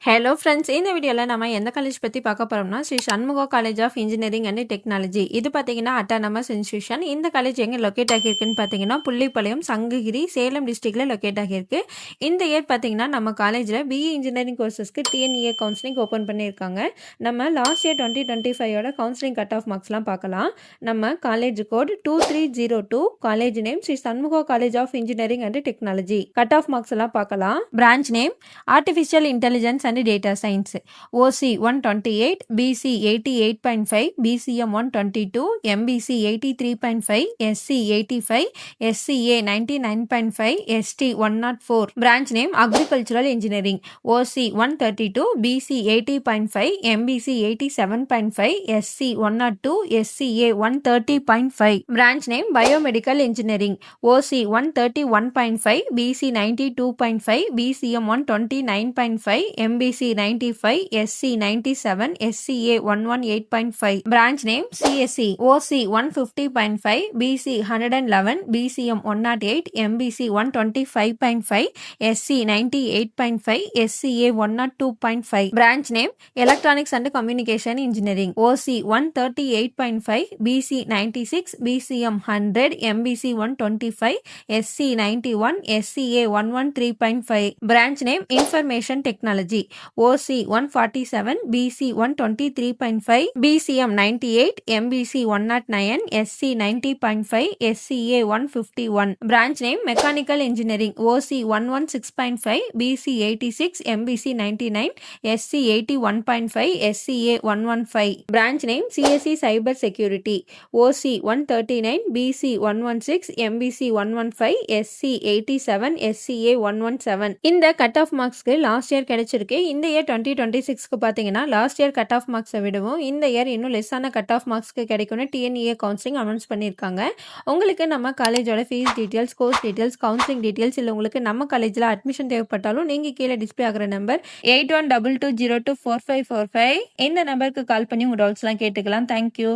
Hello friends, இந்த வீடியோவில் நம்ம எந்த காலேஜ் பற்றி பார்க்க போகிறோம்னா Sri Shanmuga college of engineering and technology. இது பார்த்தீங்கன்னா அட்டானமஸ் இன்ஸ்டியூஷன். இந்த காலேஜ் எங்கே லொக்கேட் ஆகியிருக்குன்னு பார்த்தீங்கன்னா புள்ளிப்பாளையம், சங்ககிரி, சேலம் டிஸ்ட்ரிக்டில் லொக்கேட் ஆகியிருக்கு. இந்த இயர் பார்த்தீங்கன்னா நம்ம காலேஜில் பிஇ இன்ஜினியரிங் கோர்சஸ்க்கு டிஎன்இஏ கவுன்சிலிங் ஓப்பன் பண்ணியிருக்காங்க. நம்ம last year 2025 counselling cut off மார்க்ஸ்லாம் பார்க்கலாம். நம்ம college code 2302, college name Sri Shanmuga college of engineering and technology. Cut off marks எல்லாம் பார்க்கலாம். Branch name artificial intelligence and data science. OC 128, BC 88.5, BCM 122, MBC 83.5, SC 85, SCA 99.5, ST 104. Branch name Agricultural Engineering. OC 132, BC 80.5, MBC 87.5, SC 102, SCA 130.5. Branch name Biomedical Engineering. OC 131.5, BC 92.5, BCM 129.5, MBC 95, SC 97, SCA 118.5. Branch name CSE. OC 150.5, BC 111, BCM 108, MBC 125.5, SC 98.5, SCA 102.5. Branch name Electronics and Communication Engineering. OC 138.5, BC 96, BCM 100, MBC 125, SC 91, SCA 113.5. Branch name Information Technology. OC 147, BC 123.5, BCM 98, MBC 109, SC 90.5, SCA 151. Branch name Mechanical Engineering. OC 116.5, BC 86, MBC 99, SC 81.5, SCA 115. Branch name CSE Cyber Security. OC 139, BC 116, MBC 115, SC 87, SCA 117. இந்த cut off மார்க்ஸ்க்கு last year கிடைச்சிருக்கு. இந்த year 2026க்கு பார்த்தீங்கன்னா last year cut off மார்க்ஸை விடவும் இந்த year இன்னும் லெஸ்ஸான cut off மார்க்ஸ்க்கு கிடைக்கும்னு TNEA counselling announce பண்ணியிருக்காங்க. உங்களுக்கு நம்ம காலேஜோட fees details, course details, counselling details இல்லை உங்களுக்கு நம்ம காலேஜில் அட்மிஷன் தேவைப்பட்டாலும் நீங்கள் கீழே டிஸ்பிளே ஆகிற நம்பர் 8122024545 இந்த நம்பருக்கு கால் பண்ணி உங்கள் டவுட்ஸ்லாம் கேட்டுக்கலாம். தேங்க்யூ.